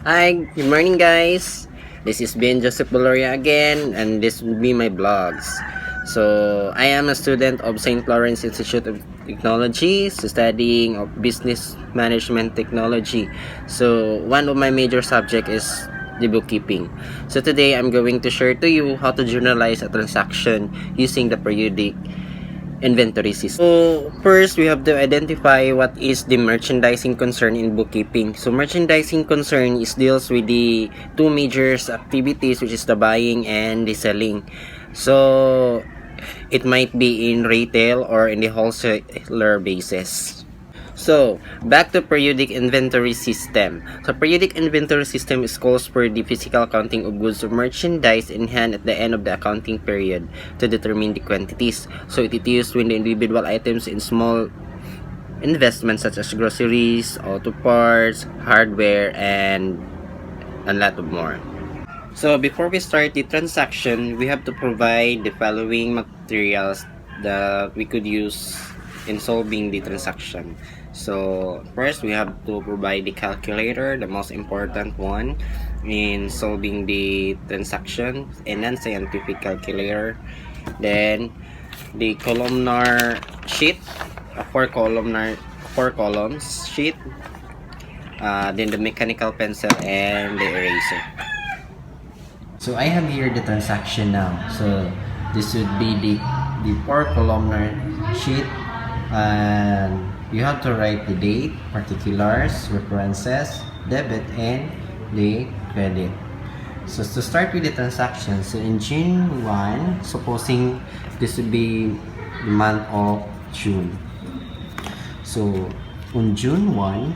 Hi, good morning guys. This is Ben Joseph Boloria again, and this will be my vlogs. So, I am a student of St. Lawrence Institute of Technology, studying of Business Management Technology. So, one of my major subject is the bookkeeping. So, today I'm going to share to you how to journalize a transaction using the periodic inventory system. So, first, we have to identify what is the merchandising concern in bookkeeping. So, merchandising concern is deals with the two major activities, which is the buying and the selling. So, it might be in retail or in the wholesaler basis. So, back to periodic inventory system. So, periodic inventory system is calls for the physical counting of goods or merchandise in hand at the end of the accounting period to determine the quantities. So, it is used when the individual items in small investments such as groceries, auto parts, hardware, and a lot of more. So, before we start the transaction, we have to provide the following materials that we could use in solving the transaction. So, first, we have to provide the calculator, the most important one in solving the transaction, a non-scientific calculator. Then, the columnar sheet, a four columns sheet. Then the mechanical pencil and the eraser. So I have here the transaction now. So this would be the four columnar sheet, and you have to write the date, particulars, references, debit, and the credit. So to start with the transaction, so in June 1, supposing this would be the month of June. So on June 1,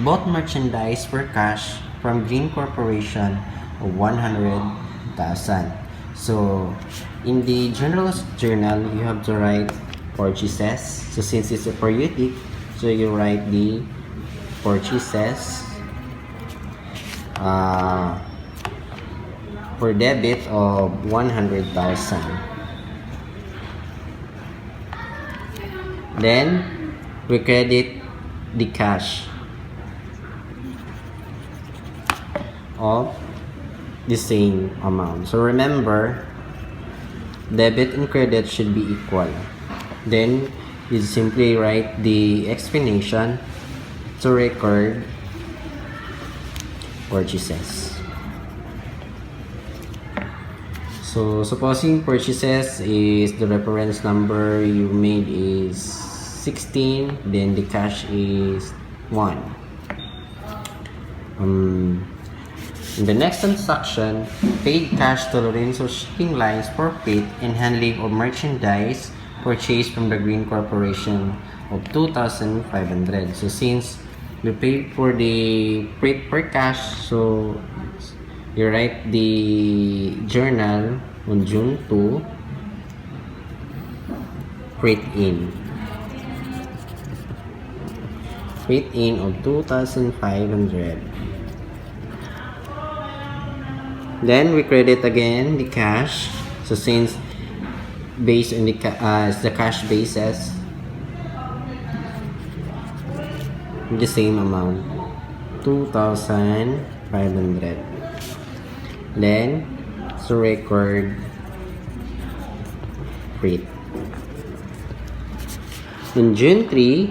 bought merchandise for cash from Green Corporation of 100,000. So in the journal, you have to write purchases. So since it's a periodic, so you write the purchases for debit of 100,000. Then we credit the cash of the same amount. So remember, debit and credit should be equal. Then you simply write the explanation to record purchases. So supposing purchases is the reference number you made is 16, then the cash is 1. In the next transaction, paid cash to Lorenzo Shipping Lines for freight and handling of merchandise purchased from the Green Corporation of 2,500. So since we paid for the freight per cash, so you write the journal on June 2, freight in of 2,500. Then we credit again the cash. So since based on the cash basis, the same amount, 2,500. Then to record freight. In June 3,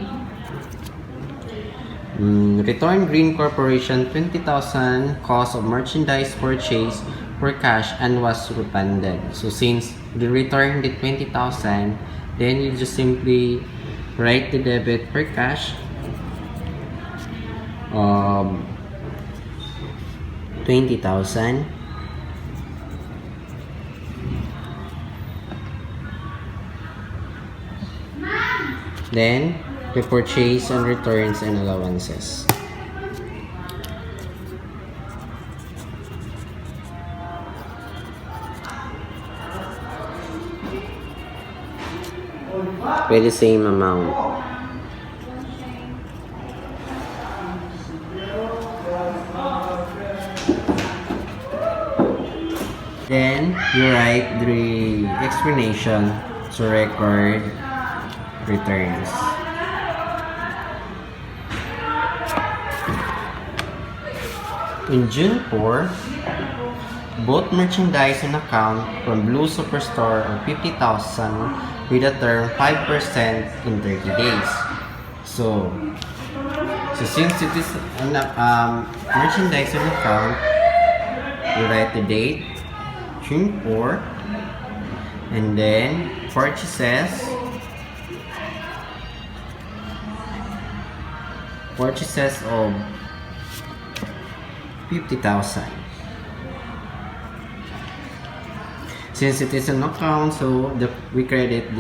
return Green Corporation 20,000 cost of merchandise purchase for cash and was refunded. So since they returned the 20,000, then you just simply write the debit for cash of 20,000. Then the purchase and returns and allowances. By the same amount. Then you write the explanation to record returns. In June 4, both merchandise on account from Blue Superstore of 50,000 with a term 5% in 30 days. So since it is merchandise on account, we write the date, June 4, and then purchases of 50,000. Since it is an account, so we credit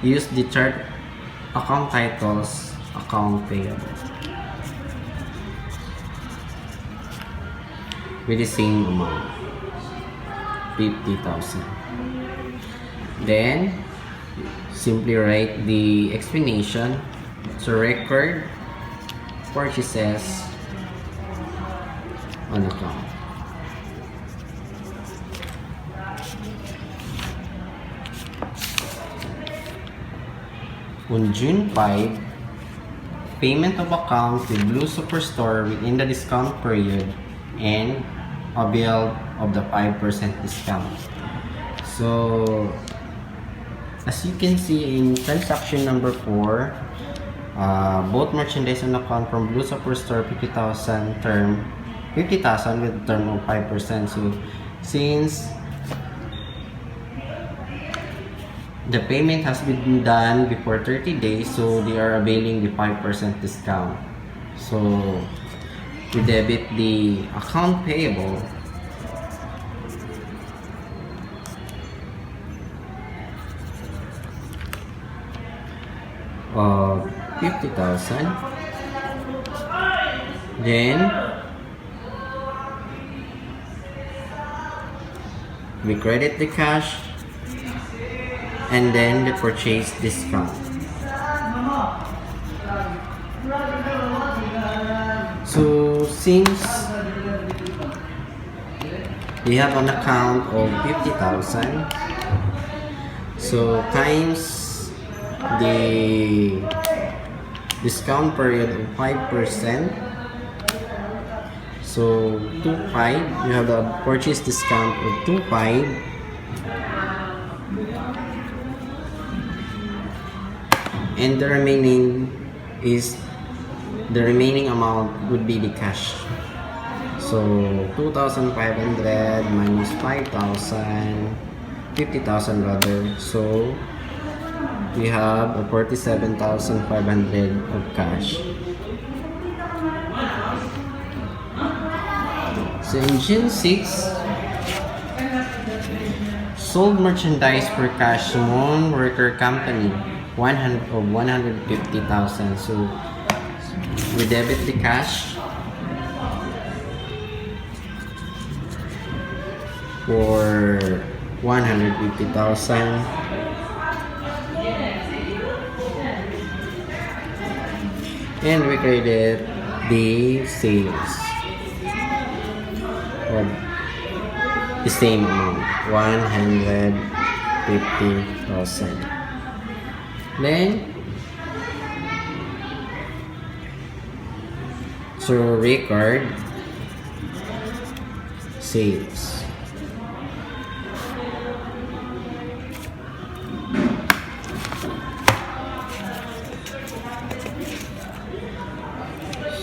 use the chart account titles, account payable with the same amount, 50,000. Then simply write the explanation. So record purchases on account. On June 5, payment of account with Blue Superstore within the discount period and availed of the 5% discount. So as you can see in transaction number 4, both merchandise on account from Blue Superstore 50,000 with term of 5%. So since the payment has been done before 30 days, so they are availing the 5% discount. So we debit the account payable of 50,000. Then we credit the cash and then the purchase discount. So since we have an account of 50,000, so times the discount period of 5%, so 2.5, you have the purchase discount of 2.5, and the remaining amount would be the cash. So 2,500 minus 5,000, 50,000 rather. So we have a 47,500 of cash. So in June 6, sold merchandise for cash to non-worker company 150,000. So we debit the cash for 150,000. And we credit the sales of the same amount, 150,000. Then so record sales.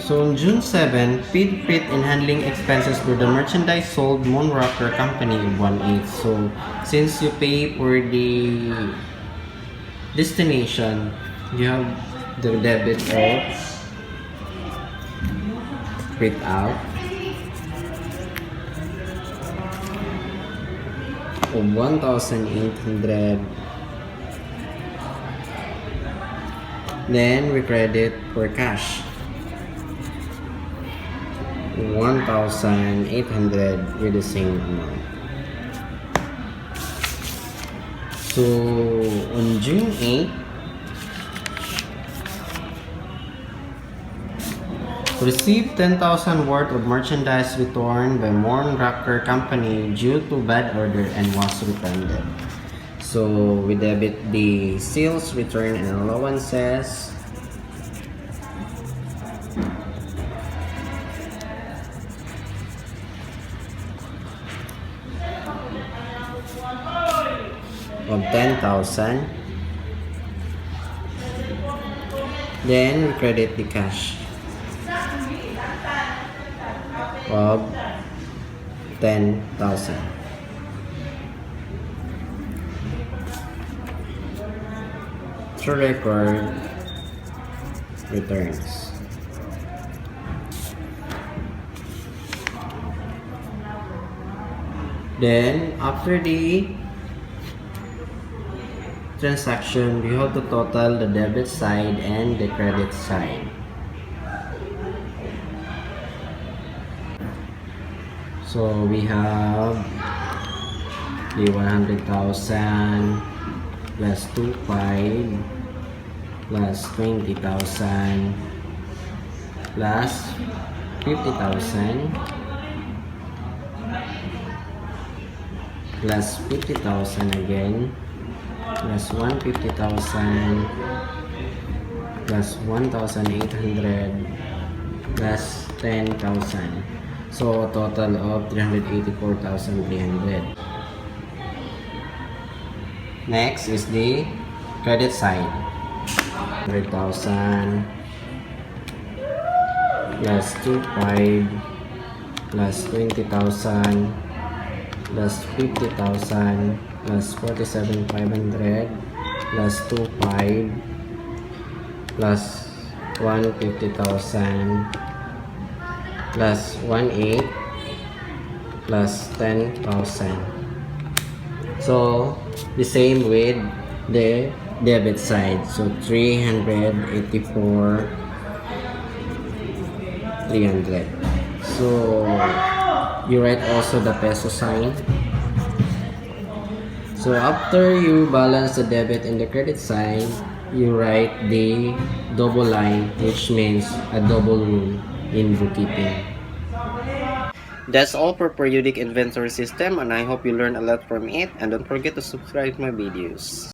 So on June 7, paid freight and handling expenses for the merchandise sold Moonrocker Company of 1/8. So since you pay for the destination, you have the debit of freight out of 1,800. Then we credit for cash 1,800 with the same amount. So on June 8, received 10,000 worth of merchandise returned by Moonrocker Company due to bad order and was refunded. So we debit the sales return and allowances. of 10,000. Then we credit the cash of 10,000. To record returns. Then after the transaction, we have to total the debit side and the credit side. So we have the 100,000 plus 25 plus 20,000 plus 50,000 plus 50,000 again plus 150,000 plus 1,800 plus 10,000. So a total of 384,300. Next is the credit side. 100,000 plus 25 plus 20,000 plus 50,000 plus 47,500 plus 25 plus 150,000 plus 18 plus 10,000. So the same with the debit side. So 300. So you write also the peso sign. So after you balance the debit and the credit sign, you write the double line, which means a double rule in bookkeeping. That's all for periodic inventory system, and I hope you learned a lot from it, and don't forget to subscribe to my videos.